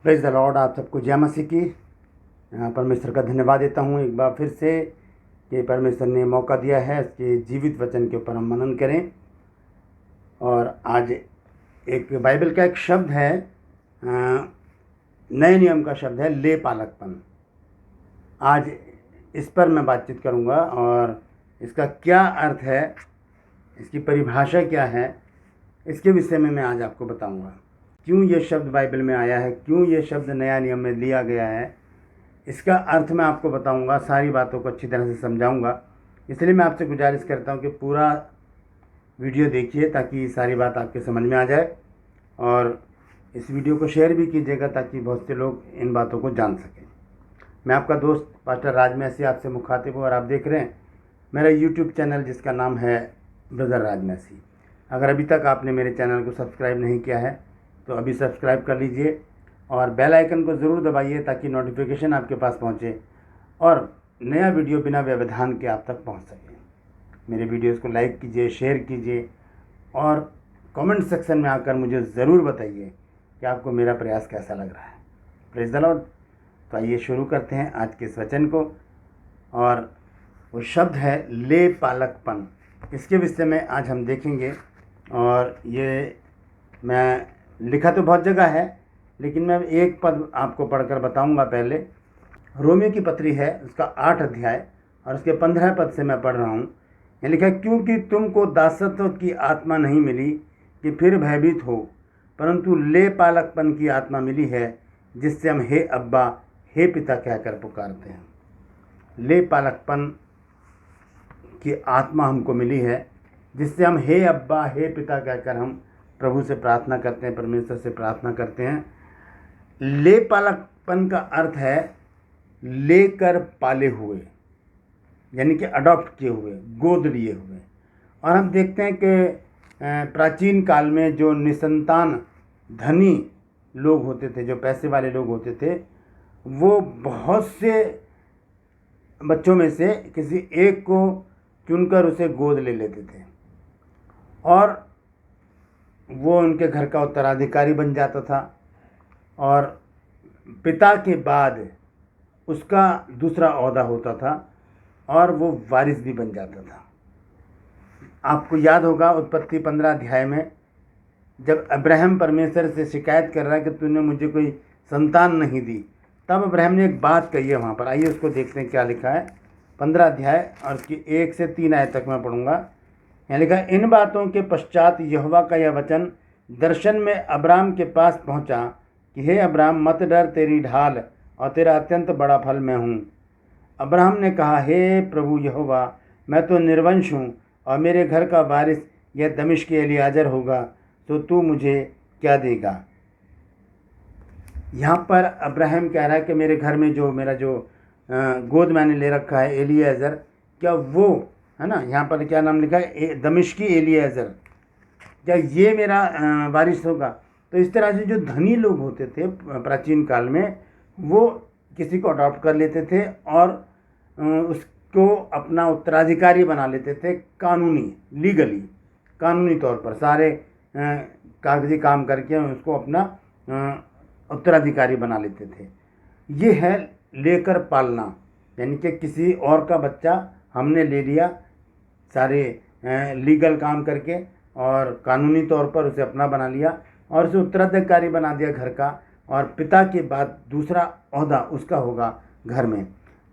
Praise the Lord. आप सबको जय मसीह की। परमेश्वर का धन्यवाद देता हूँ एक बार फिर से कि परमेश्वर ने मौका दिया है इसके जीवित वचन के ऊपर हम मनन करें। और आज एक बाइबल का एक शब्द है, नए नियम का शब्द है ले पालकपन। आज इस पर मैं बातचीत करूँगा और इसका क्या अर्थ है, इसकी परिभाषा क्या है, इसके विषय में मैं आज आपको बताऊँगा। क्यों ये शब्द बाइबल में आया है, क्यों ये शब्द नया नियम में लिया गया है, इसका अर्थ मैं आपको बताऊंगा। सारी बातों को अच्छी तरह से समझाऊंगा। इसलिए मैं आपसे गुजारिश करता हूं कि पूरा वीडियो देखिए ताकि सारी बात आपके समझ में आ जाए, और इस वीडियो को शेयर भी कीजिएगा ताकि बहुत से लोग इन बातों को जान सकें। मैं आपका दोस्त पास्टर राज मैसी आपसे मुखातिब हूँ और आप देख रहे हैं मेरा यूट्यूब चैनल जिसका नाम है ब्रदर राज मैसी। अगर अभी तक आपने मेरे चैनल को सब्सक्राइब नहीं किया है तो अभी सब्सक्राइब कर लीजिए और बेल आइकन को ज़रूर दबाइए ताकि नोटिफिकेशन आपके पास पहुंचे और नया वीडियो बिना व्यवधान के आप तक पहुंच सके। मेरे वीडियोस को लाइक कीजिए, शेयर कीजिए और कमेंट सेक्शन में आकर मुझे ज़रूर बताइए कि आपको मेरा प्रयास कैसा लग रहा है। Praise the Lord. तो आइए शुरू करते हैं आज के इस वचन को, और वो शब्द है ले पालकपन। इसके विषय में आज हम देखेंगे। और ये मैं लिखा तो बहुत जगह है, लेकिन मैं एक पद आपको पढ़कर बताऊंगा। पहले रोमियो की पत्री है, उसका 8 अध्याय और उसके 15 पद से मैं पढ़ रहा हूँ। ये लिखा है, क्योंकि तुमको दासत्व की आत्मा नहीं मिली कि फिर भयभीत हो, परंतु ले पालकपन की आत्मा मिली है, जिससे हम हे अब्बा हे पिता कहकर पुकारते हैं। ले पालकपन की आत्मा हमको मिली है, जिससे हम हे अब्बा हे पिता कहकर हम प्रभु से प्रार्थना करते हैं, परमेश्वर से प्रार्थना करते हैं। ले पालकपन का अर्थ है लेकर पाले हुए, यानी कि अडॉप्ट किए हुए, गोद लिए हुए। और हम देखते हैं कि प्राचीन काल में जो निसंतान धनी लोग होते थे, जो पैसे वाले लोग होते थे, वो बहुत से बच्चों में से किसी एक को चुनकर उसे गोद ले लेते थे और वो उनके घर का उत्तराधिकारी बन जाता था, और पिता के बाद उसका दूसरा ओहदा होता था और वो वारिस भी बन जाता था। आपको याद होगा उत्पत्ति 15 अध्याय में जब अब्राहम परमेश्वर से शिकायत कर रहा है कि तूने मुझे कोई संतान नहीं दी, तब अब्राहम ने एक बात कही है वहाँ पर। आइए उसको देखते हैं क्या लिखा है। 15 अध्याय और उसकी 1 से 3 आयत तक मैं पढ़ूँगा। यहाँ लिखा है, इन बातों के पश्चात यहोवा का यह वचन दर्शन में अब्राम के पास पहुंचा कि हे अब्राम, मत डर, तेरी ढाल और तेरा अत्यंत बड़ा फल मैं हूँ। अब्राहम ने कहा, हे प्रभु यहोवा, मैं तो निर्वंश हूँ और मेरे घर का वारिस यह दमिश्क के एलीआजर होगा, तो तू मुझे क्या देगा। यहाँ पर अब्राहम कह रहा है कि मेरे घर में जो मेरा जो गोद मैंने ले रखा है एलीआजर, क्या वो है ना, यहाँ पर क्या नाम लिखा है, दमिश्की एलीआजर, क्या ये मेरा वारिस होगा। तो इस तरह से जो धनी लोग होते थे प्राचीन काल में, वो किसी को अडॉप्ट कर लेते थे और उसको अपना उत्तराधिकारी बना लेते थे। लीगली कानूनी तौर पर सारे कागजी काम करके उसको अपना उत्तराधिकारी बना लेते थे। ये है लेकर पालना, यानी कि किसी और का बच्चा हमने ले लिया, सारे लीगल काम करके और कानूनी तौर पर उसे अपना बना लिया और उसे उत्तराधिकारी बना दिया घर का, और पिता के बाद दूसरा ओहदा उसका होगा घर में।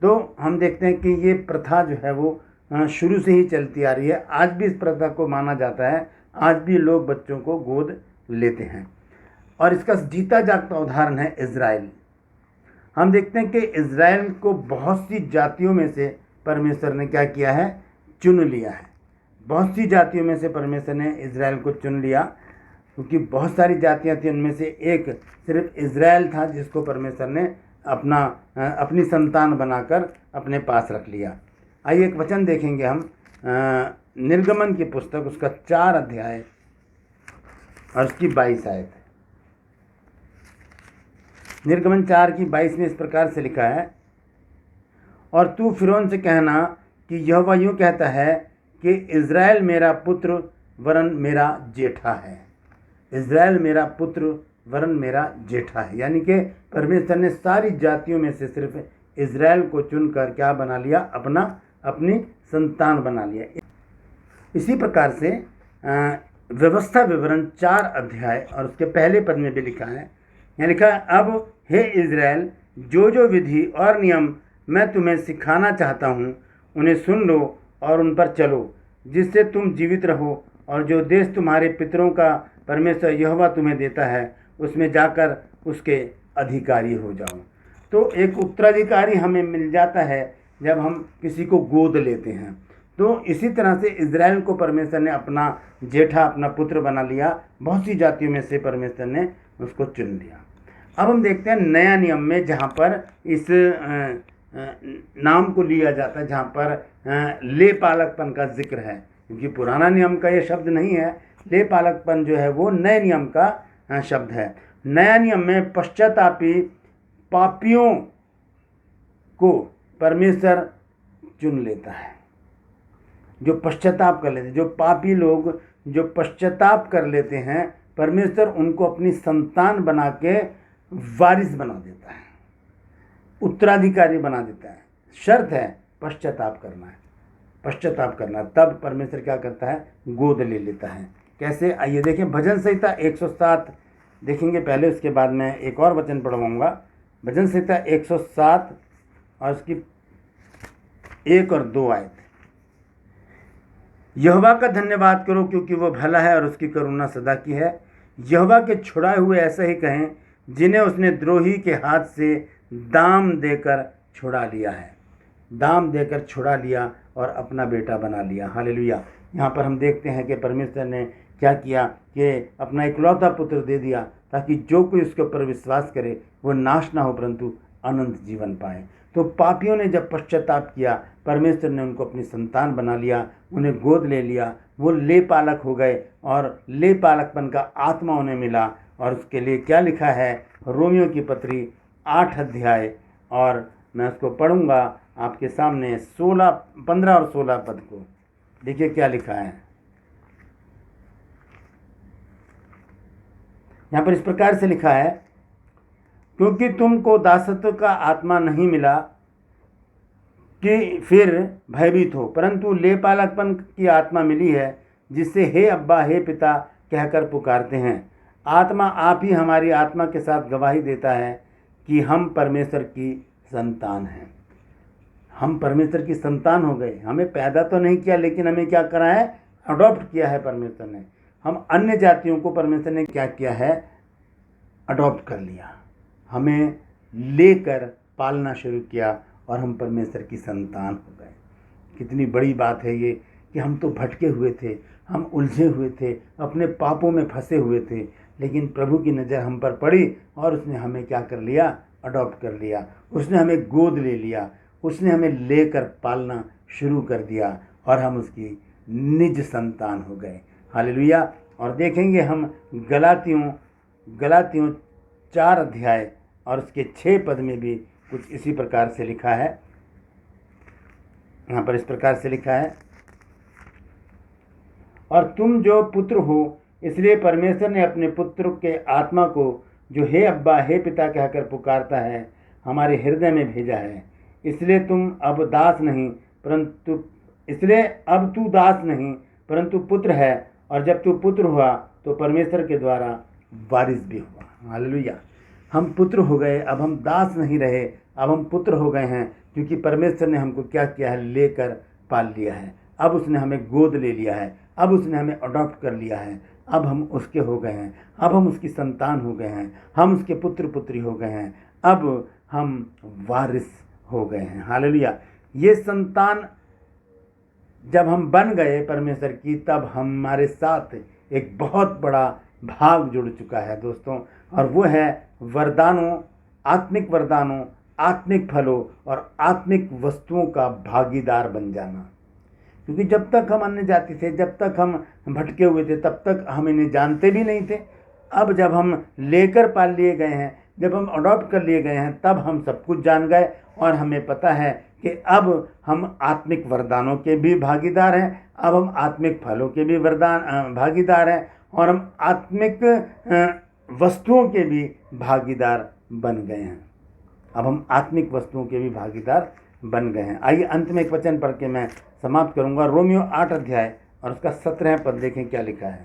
तो हम देखते हैं कि ये प्रथा जो है वो शुरू से ही चलती आ रही है। आज भी इस प्रथा को माना जाता है, आज भी लोग बच्चों को गोद लेते हैं। और इसका जीता जागता उदाहरण है इज़राइल। हम देखते हैं कि इज़राइल को बहुत सी जातियों में से परमेश्वर ने क्या किया है, चुन लिया है। बहुत सी जातियों में से परमेश्वर ने इज़राइल को चुन लिया, क्योंकि बहुत सारी जातियां थी, उनमें से एक सिर्फ इज़राइल था जिसको परमेश्वर ने अपनी संतान बनाकर अपने पास रख लिया। आइए एक वचन देखेंगे हम, निर्गमन की पुस्तक उसका 4 अध्याय और उसकी 22 आयत। निर्गमन 4 की 22 में इस प्रकार से लिखा है, और तू फिरौन से कहना कि यहोवा यूँ कहता है कि इज़राइल मेरा पुत्र वरन मेरा जेठा है। इज़राइल मेरा पुत्र वरन मेरा जेठा है। यानी कि परमेश्वर ने सारी जातियों में से सिर्फ इज़राइल को चुनकर क्या बना लिया, अपनी संतान बना लिया। इसी प्रकार से व्यवस्था विवरण 4 अध्याय और उसके पहले पद में भी लिखा है, यहाँ लिखा है, अब हे इज़राइल, जो जो विधि और नियम मैं तुम्हें सिखाना चाहता हूँ उन्हें सुन लो और उन पर चलो, जिससे तुम जीवित रहो और जो देश तुम्हारे पितरों का परमेश्वर यहोवा तुम्हें देता है उसमें जाकर उसके अधिकारी हो जाओ। तो एक उत्तराधिकारी हमें मिल जाता है जब हम किसी को गोद लेते हैं। तो इसी तरह से इज़राइल को परमेश्वर ने अपना जेठा, अपना पुत्र बना लिया। बहुत सी जातियों में से परमेश्वर ने उसको चुन लिया। अब हम देखते हैं नया नियम में, जहाँ पर इस नाम को लिया जाता है, जहाँ पर ले पालकपन का जिक्र है, क्योंकि पुराना नियम का ये शब्द नहीं है। ले पालकपन जो है वो नए नियम का शब्द है। नया नियम में पश्चातापी पापियों को परमेश्वर चुन लेता है, जो पश्चाताप कर लेते हैं। जो पापी लोग जो पश्चाताप कर लेते हैं, परमेश्वर उनको अपनी संतान बना के वारिस बना देता है, उत्तराधिकारी बना देता है। शर्त है पश्चाताप करना है, पश्चाताप करना। तब परमेश्वर क्या करता है, गोद ले लेता है। कैसे, आइए देखें। भजन संहिता 107 देखेंगे पहले, उसके बाद मैं एक और वचन पढ़वाऊँगा। भजन संहिता 107 और उसकी 1 और 2 आयत। यहोवा का धन्यवाद करो क्योंकि वो भला है और उसकी करुणा सदा की है। यहोवा के छुड़ाए हुए ऐसा ही कहें जिन्हें उसने द्रोही के हाथ से दाम देकर छुड़ा लिया है, दाम देकर छुड़ा लिया और अपना बेटा बना लिया। हालेलुया। यहाँ पर हम देखते हैं कि परमेश्वर ने क्या किया कि अपना इकलौता पुत्र दे दिया, ताकि जो कोई उसके ऊपर विश्वास करे वो नाश ना हो परंतु अनंत जीवन पाए। तो पापियों ने जब पश्चाताप किया, परमेश्वर ने उनको अपनी संतान बना लिया, उन्हें गोद ले लिया। वो ले पालक हो गए और ले पालकपन का आत्मा उन्हें मिला। और उसके लिए क्या लिखा है, रोमियो की पत्री 8 अध्याय, और मैं उसको पढ़ूंगा आपके सामने 15 और 16 पद को। देखिए क्या लिखा है यहाँ पर। इस प्रकार से लिखा है, क्योंकि तुमको दासत्व का आत्मा नहीं मिला कि फिर भयभीत हो, परंतु ले पालकपन की आत्मा मिली है, जिससे हे अब्बा, हे पिता कहकर पुकारते हैं। आत्मा आप ही हमारी आत्मा के साथ गवाही देता है कि हम परमेश्वर की संतान हैं। हम परमेश्वर की संतान हो गए। हमें पैदा तो नहीं किया, लेकिन हमें क्या करा है, अडॉप्ट किया है परमेश्वर ने। हम अन्य जातियों को परमेश्वर ने क्या किया है, अडॉप्ट कर लिया, हमें लेकर पालना शुरू किया और हम परमेश्वर की संतान हो गए। कितनी बड़ी बात है ये कि हम तो भटके हुए थे, हम उलझे हुए थे, अपने पापों में फंसे हुए थे, लेकिन प्रभु की नज़र हम पर पड़ी और उसने हमें क्या कर लिया, अडॉप्ट कर लिया। उसने हमें गोद ले लिया, उसने हमें लेकर पालना शुरू कर दिया और हम उसकी निज संतान हो गए। हालेलुया। और देखेंगे हम गलातियों 4 अध्याय और उसके 6 पद में भी कुछ इसी प्रकार से लिखा है। यहाँ पर इस प्रकार से लिखा है, और तुम जो पुत्र हो, इसलिए परमेश्वर ने अपने पुत्र के आत्मा को, जो हे अब्बा, हे पिता कहकर पुकारता है, हमारे हृदय में भेजा है। इसलिए अब तू दास नहीं परंतु पुत्र है, और जब तू पुत्र हुआ तो परमेश्वर के द्वारा वारिस भी हुआ। हालेलुया। हम पुत्र हो गए, अब हम दास नहीं रहे, अब हम पुत्र हो गए हैं, क्योंकि परमेश्वर ने हमको क्या किया है, लेकर पाल लिया है। अब उसने हमें गोद ले लिया है, अब उसने हमें अडॉप्ट कर लिया है, अब हम उसके हो गए हैं, अब हम उसकी संतान हो गए हैं, हम उसके पुत्र पुत्री हो गए हैं, अब हम वारिस हो गए हैं। हालेलुया। ये संतान जब हम बन गए परमेश्वर की, तब हमारे साथ एक बहुत बड़ा भाग जुड़ चुका है दोस्तों, और वो है वरदानों, आत्मिक फलों और आत्मिक वस्तुओं का भागीदार बन जाना। क्योंकि जब तक हम अन्य जाति थे, जब तक हम भटके हुए थे, तब तक हम इन्हें जानते भी नहीं थे। अब जब हम लेकर पाल लिए गए हैं, जब हम अडॉप्ट कर लिए गए हैं, तब हम सब कुछ जान गए और हमें पता है कि अब हम आत्मिक वरदानों के भी भागीदार हैं, अब हम आत्मिक फलों के भी भागीदार हैं, और हम आत्मिक वस्तुओं के भी भागीदार बन गए हैं। अब हम आत्मिक वस्तुओं के भी भागीदार बन गए हैं। आइए अंत में एक वचन पढ़ के मैं समाप्त करूंगा। रोमियो 8 अध्याय और उसका 17 पद देखें क्या लिखा है।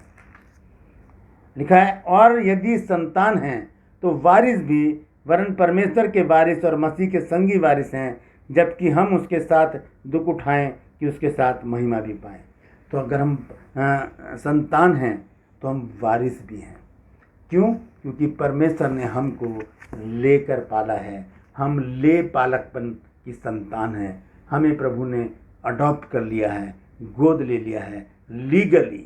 लिखा है, और यदि संतान हैं तो वारिस भी, वरन परमेश्वर के वारिस और मसीह के संगी वारिस हैं, जबकि हम उसके साथ दुख उठाएं कि उसके साथ महिमा भी पाएं। तो अगर हम संतान हैं तो हम वारिस भी हैं। क्यों? क्योंकि परमेश्वर ने हमको लेकर पाला है। हम ले पालकपन की संतान हैं। हमें प्रभु ने अडॉप्ट कर लिया है, गोद ले लिया है। लीगली,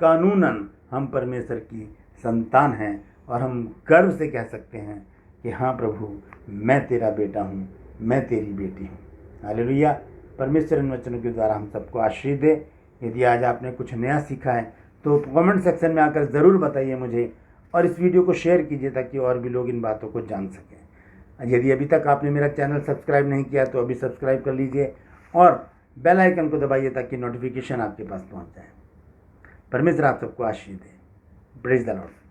कानूनन हम परमेश्वर की संतान हैं और हम गर्व से कह सकते हैं कि हाँ प्रभु, मैं तेरा बेटा हूँ, मैं तेरी बेटी हूँ। हालेलुया। परमेश्वर इन वचनों के द्वारा हम सबको आशीष दे। यदि आज आपने कुछ नया सीखा है तो कमेंट सेक्शन में आकर ज़रूर बताइए मुझे, और इस वीडियो को शेयर कीजिए ताकि और भी लोग इन बातों को जान सकें। यदि अभी तक आपने मेरा चैनल सब्सक्राइब नहीं किया तो अभी सब्सक्राइब कर लीजिए और बेल आइकन को दबाइए ताकि नोटिफिकेशन आपके पास पहुंच जाए। परमेश्वर आप सबको आशीष दे। Praise the Lord.